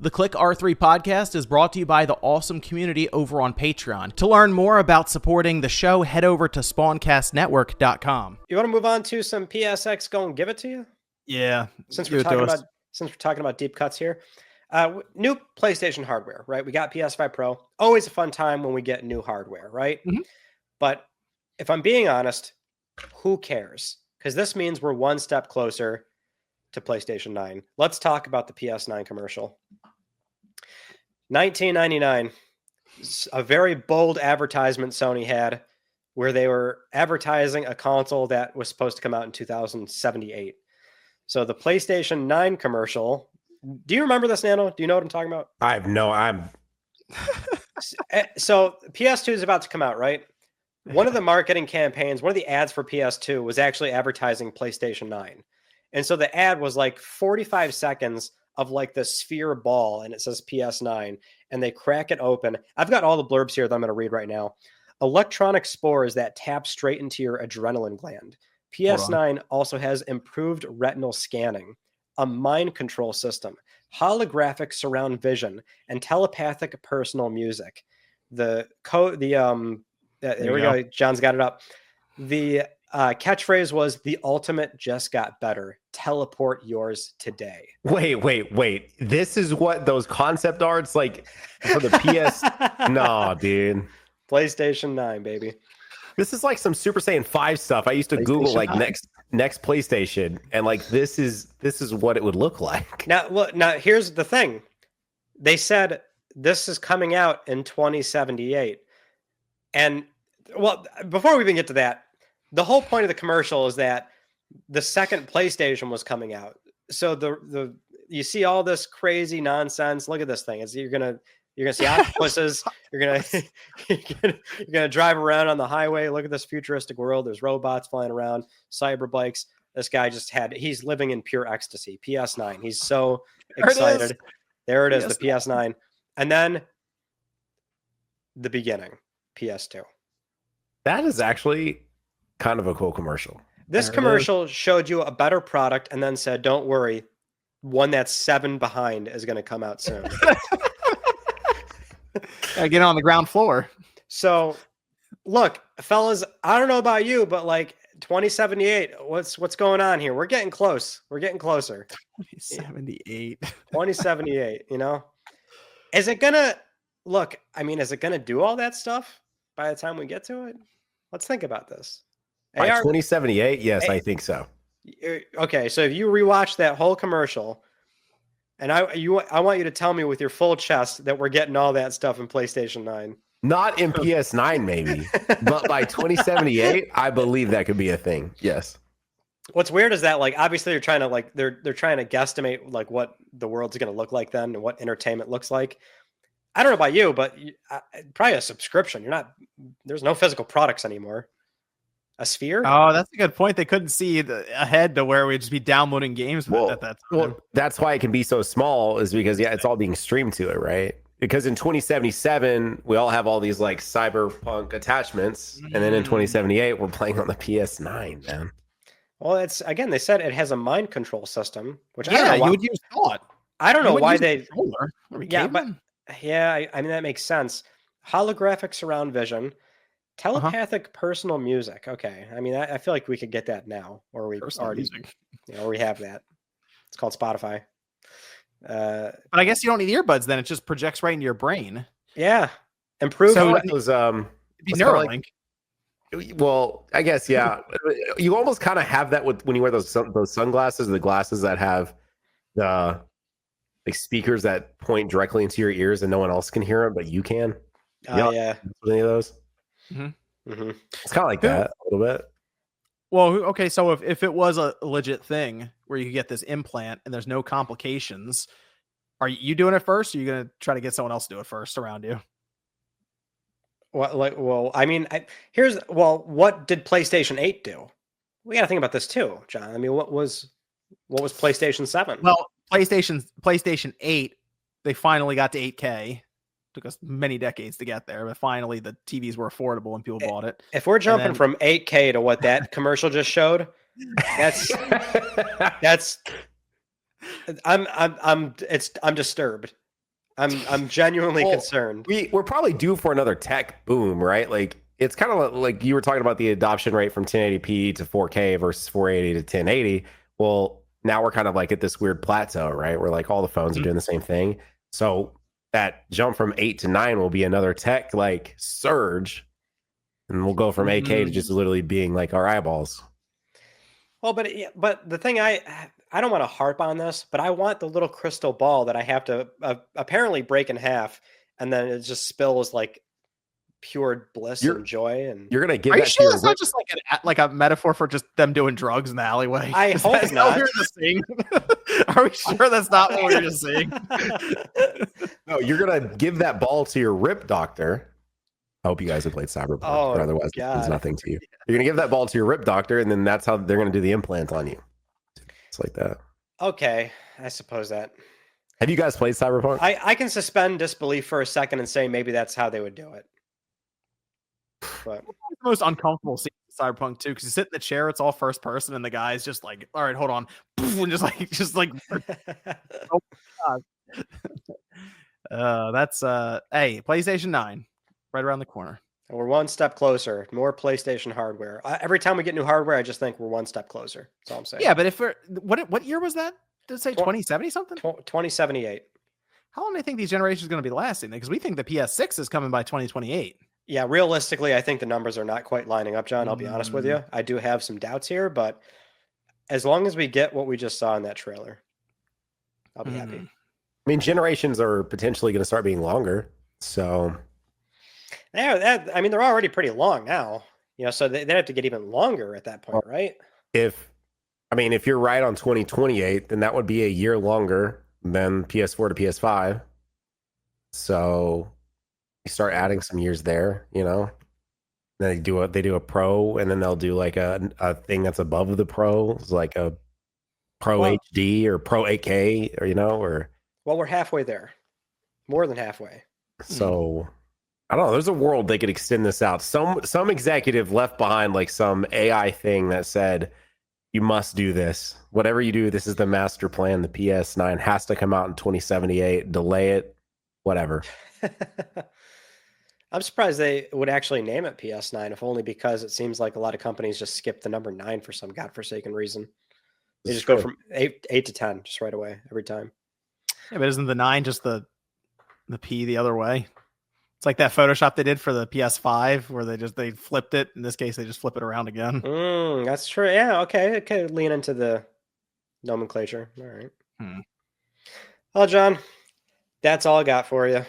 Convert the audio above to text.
The Click R3 podcast is brought to you by the awesome community over on Patreon. To learn more about supporting the show, head over to spawncastnetwork.com. You want to move on to some PSX Go and Give It To You? Yeah. Since we're talking about deep cuts here. New PlayStation hardware, right? We got PS5 Pro. Always a fun time when we get new hardware, right? Mm-hmm. But if I'm being honest, who cares? Because this means we're one step closer to PlayStation 9. Let's talk about the PS9 commercial. $19.99, a very bold advertisement Sony had where they were advertising a console that was supposed to come out in 2078. So the PlayStation 9 commercial, do you remember this, Nano? Do you know what I'm talking about? So PS2 is about to come out, right? One of the marketing campaigns, one of the ads for PS2 was actually advertising PlayStation 9. And so the ad was like 45 seconds of like the sphere ball, and it says PS9, and they crack it open. I've got all the blurbs here that I'm going to read right now. Electronic spores that tap straight into your adrenaline gland. PS9 also has improved retinal scanning, a mind control system, holographic surround vision, and telepathic personal music. There we go. John's got it up. The catchphrase was, "The ultimate just got better. Teleport yours today." Wait. This is what those concept arts like for the PS. No, dude. PlayStation 9, baby. This is like some Super Saiyan 5 stuff. I used to Google like 9. next PlayStation, and like this is what it would look like. Now here's the thing. They said this is coming out in 2078. And well, before we even get to that, the whole point of the commercial is that the second PlayStation was coming out. So you see all this crazy nonsense. Look at this thing. You're gonna see octopuses. you're gonna drive around on the highway. Look at this futuristic world. There's robots flying around, cyber bikes. This guy he's living in pure ecstasy. PS9. He's so excited. There it is, the PS9. And then the beginning, PS2. That is actually kind of a cool commercial. This commercial showed you a better product and then said, don't worry, one that's 7 behind is going to come out soon. Gotta get on the ground floor. So, look, fellas, I don't know about you, but like 2078, what's going on here? We're getting close. We're getting closer. 2078. 2078, you know? Is it going to do all that stuff by the time we get to it? Let's think about this. By 2078, yes, I think so. Okay, so if you rewatch that whole commercial, and I want you to tell me with your full chest that we're getting all that stuff in PlayStation 9. Not in PS9, maybe, but by 2078, I believe that could be a thing. Yes. What's weird is that, like, obviously they're trying to guesstimate like what the world's going to look like then and what entertainment looks like. I don't know about you, but probably a subscription. There's no physical products anymore. A sphere? Oh, that's a good point. They couldn't see ahead to where we'd just be downloading games at that time. Well, that's why it can be so small, is because it's all being streamed to it, right? Because in 2077, we all have all these like cyberpunk attachments, and then in 2078, we're playing on the PS9, man. Well, they said it has a mind control system, which you would use thought. I don't know why they. Yeah, I mean that makes sense. Holographic surround vision. Telepathic personal music. Okay. I mean, I feel like we could get that now, or we we have that. It's called Spotify. But I guess you don't need earbuds then. It just projects right into your brain. Yeah. Improve. So those, Neuralink. Well, I guess, yeah. You almost kind of have that when you wear those sunglasses, the glasses that have the like speakers that point directly into your ears and no one else can hear them, but you can. Yeah. Any of those? Mm-hmm. Mm-hmm. It's kind of like that a little bit. Well, okay, so if it was a legit thing where you could get this implant and there's no complications, are you doing it first, or are you going to try to get someone else to do it first around you? What did PlayStation 8 do? We got to think about this too, John. I mean, what was PlayStation 7? Well, PlayStation 8, they finally got to 8K. Took us many decades to get there, but finally the TVs were affordable and people bought it. If we're jumping from 8K to what that commercial just showed, I'm disturbed. I'm genuinely concerned. We're probably due for another tech boom, right? Like it's kind of like you were talking about the adoption rate from 1080p to 4K versus 480 to 1080. Well, now we're kind of like at this weird plateau, right? Where like all the phones are doing the same thing. So that jump from 8 to 9 will be another tech like surge, and we'll go from 8K to just literally being like our eyeballs. Well, but the thing I don't want to harp on this, but I want the little crystal ball that I have to apparently break in half, and then it just spills like pure bliss and joy. And you're gonna give Are you that to sure your that's not just like a metaphor for just them doing drugs in the alleyway? I Is hope that not. what we were just saying? Are we sure that's not what we were just saying? No, you're gonna give that ball to your rip doctor. I hope you guys have played Cyberpunk, or otherwise it means nothing to you. You're gonna give that ball to your rip doctor, and then that's how they're gonna do the implant on you. It's like that. Okay, I suppose that. Have you guys played Cyberpunk? I can suspend disbelief for a second and say maybe that's how they would do it. But it's the most uncomfortable scene in Cyberpunk too, because you sit in the chair, it's all first person, and the guy's just like, "All right, hold on," and just like, oh god. That's hey, PlayStation 9, right around the corner. We're one step closer. More PlayStation hardware. Every time we get new hardware, I just think we're one step closer. That's all I'm saying. Yeah, but if we're what year was that? Did it say 2070 something? 2078. How long do you think these generations are going to be lasting? Because we think the PS6 is coming by 2028. Yeah, realistically, I think the numbers are not quite lining up, John. I'll be honest with you. I do have some doubts here, but as long as we get what we just saw in that trailer, I'll be happy. I mean, generations are potentially going to start being longer. So, yeah, I mean, they're already pretty long now. So they have to get even longer at that point, right? If you're right on 2028, then that would be a year longer than PS4 to PS5. So you start adding some years there, Then they do a Pro, and then they'll do like a thing that's above the Pro, it's like a Pro HD or Pro 8K, or well, we're halfway there, more than halfway. So I don't know. There's a world they could extend this out. Some executive left behind like some AI thing that said, you must do this. Whatever you do, this is the master plan. The PS9 has to come out in 2078. Delay it, whatever. I'm surprised they would actually name it PS9, if only because it seems like a lot of companies just skip the number 9 for some godforsaken reason. They just go from 8 to 10 just right away every time. Yeah, but isn't the 9 just the P the other way? It's like that Photoshop they did for the PS5 where they flipped it. In this case, they just flip it around again. That's true. Yeah, okay. It could lean into the nomenclature. All right. Well, John, that's all I got for you.